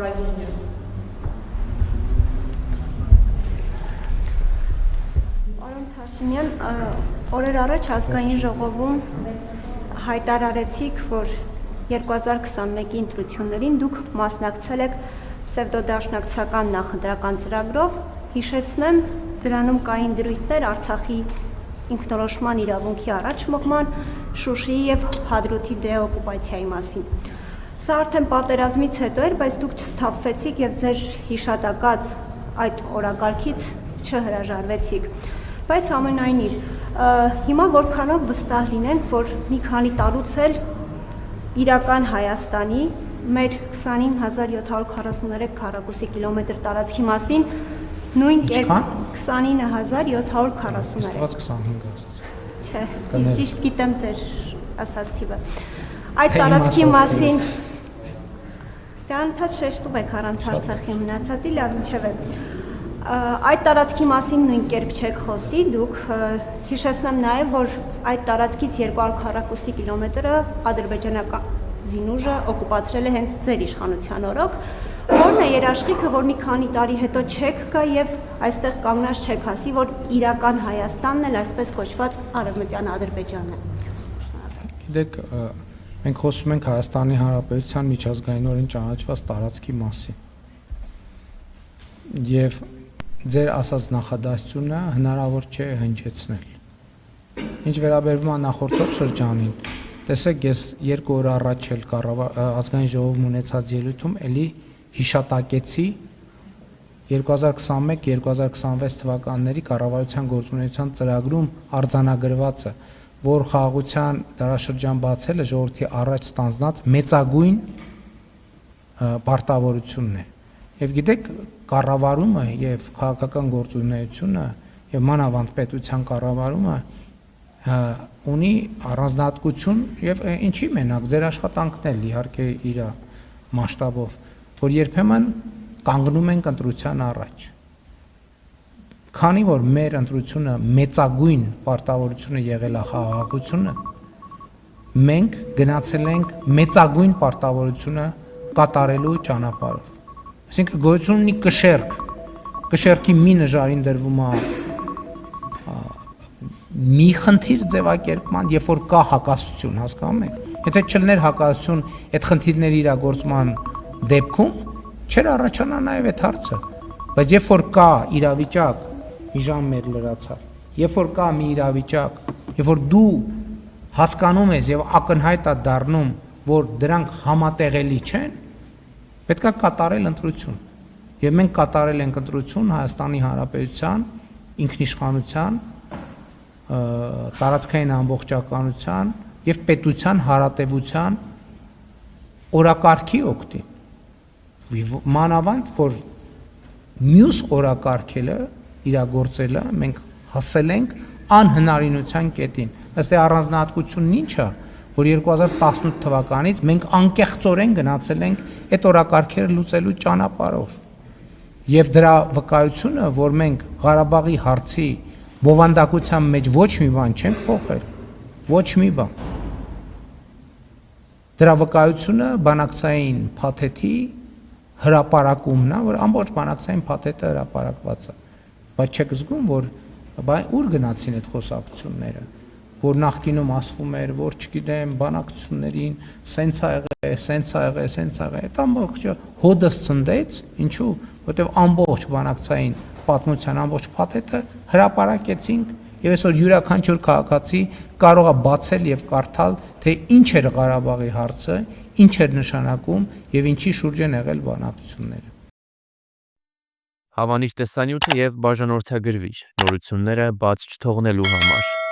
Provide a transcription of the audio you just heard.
Կարագինյաս։ Պարոն Թաշինյան, օրեր առաջ ազգային ժողովում հայտարարեցիք, որ 2021-ի ընտրություններին դուք մասնակցել եք պսևդոդաշնակցական նախընտրական ծրագրով, հիշեցնեմ, դրանում կային դրույթներ Արցախի ինքնորոշման իրավունքի առաջ մղման, Շուշիի եւ Հադրութի դեօկուպացիայի մասին։ Սա արդեն պատերազմից հետո էր, բայց դուք չսթափվեցիք եւ ձեր հիշատակած այդ օրակարգից չհրաժարվեցիք։ Բայց ամենայնիվ, հիմա որքանով վստահ լինենք, որ մի քանի տարուց էլ իրական Հայաստանի մեր 29743 քառակուսի կիլոմետր տարածքի մասին նույն կերպ 29743 Ստված 25 ասց։ Չէ, ճիշտ գիտեմ ձեր ասած թիվը։ Այդ տարածքի մասին դա ընդհանուր շեշտում եք առանց Արցախի մնացածի, լավ ինչև է։ Այդ տարածքի մասին նույն կերպ չեք խոսի, դուք հիշեցնեմ նաև, որ այդ տարածքից 200 քառակուսի կիլոմետրը ադրբեջանական զինուժը օկուպացրել է հենց ձեր իշխանության օրոք, որն է երաշխիքը, որ մի քանի տարի հետո չեք գա եւ այստեղ կանգնած չեք ասի, որ իրական Հայաստանն էլ այսպես կոչված Արևմտյան Ադրբեջանն է։ Գիտեք, մենք խոսում ենք Հայաստանի Հանրապետության միջազգայինորեն ճանաչված տարածքի մասին։ Եվ ձեր ասած նախադասությունը հնարավոր չէ հնչեցնել։ Ինչ վերաբերվում է նախորդ շրջանին, տեսեք, ես 2 օր առաջ էլ ազգային ժողովում ունեցած ելույթում էլի հիշատակեցի 2021-2026 թվականների կառավարության գործունեության ծրագրում արձանագրվածը, որ խաղաղության դարաշրջան բացելը ժողովրդի առաջ ստանձնած մեծագույն պարտավորությունն է։ Եվ գիտեք, կառավարումը եւ քաղաքական գործունեությունը եւ մանավանդ պետության կառավարումը ունի առանձնահատկություն եւ ինչի մենակ ձեր աշխատանքն էլ իհարկե իր մասշտաբով, որ երբեմն կանգնում ենք ընտրության առաջ։ Քանի որ մեր ընտրությունը մեծագույն պարտավորությունը եղել է խաղաղությունը, մենք գնացել ենք մեծագույն պարտավորությունը կատարելու ճանապարհով։ Այսինքն գոյություն ունի կշեռք, կշեռքի մի նժարին դրվում է մի խնդիր ձևակերպման, երբ որ կա հակասություն, հասկանում եք։ Եթե չլներ հակասություն այդ խնդիրների իրագործման դեպքում, չէր առաջանա նաև այդ հարցը։ Բայց երբ որ կա իրավիճակ, մի ժամ մեր լրացավ, երբ որ կա մի իրավիճակ, երբ որ դու հասկանում ես եւ ակնհայտ է դառնում, որ դրանք համատեղելի չեն, պետք է կատարել ընտրություն։ Եվ մենք կատարել ենք ընտրություն Հայաստանի Հանրապետության ինքնիշխանության, տարածքային ամբողջականության եւ պետության հարատեվության օրակարգի օգտին։ Մանավանդ որ մյուս օրակարգելը իրագործելը մենք հասել ենք անհնարինության կետին։ Ըստ առանձնահատկությունն ինչ է, որ 2018 թվականից մենք անկեղծորեն գնացել ենք այդ օրակարգերը լուծելու ճանապարհով։ Եվ դրա վկայությունը, որ մենք Ղարաբաղի հարցի բովանդակության մեջ ոչ մի բան չենք փոխել, ոչ մի բան։ Դրա վկայությունը բանակցային փաթեթի հրապարակումն է, որ ամբողջ բանակցային փաթեթը հրապարակված է։ Բայց չեք զգում, որ ուր գնացին այդ խոսակցությունները, որ նախկինում ասվում էր, որ չգիտեմ, բանակցություններին սենց ա եղել, սենց ա եղել, սենց ա եղել, այդ ամբողջը հոդս ցնդեց, ինչու, որտեղ ամբողջ բանակցային պատմության ամբողջ փաթեթը հրապարակեցինք եւ այսօր յուրաքանչյուր քաղաքացի կարող է բացել եւ կարդալ, թե ինչ էր Ղարաբաղի հարցը, ինչ էր նշանակում եւ ինչի շուրջ են եղել բանակցությունները։ Հավանիչ տեսանյութը եւ բաժանորդագրվիչ նորությունները բաց չթողնելու համար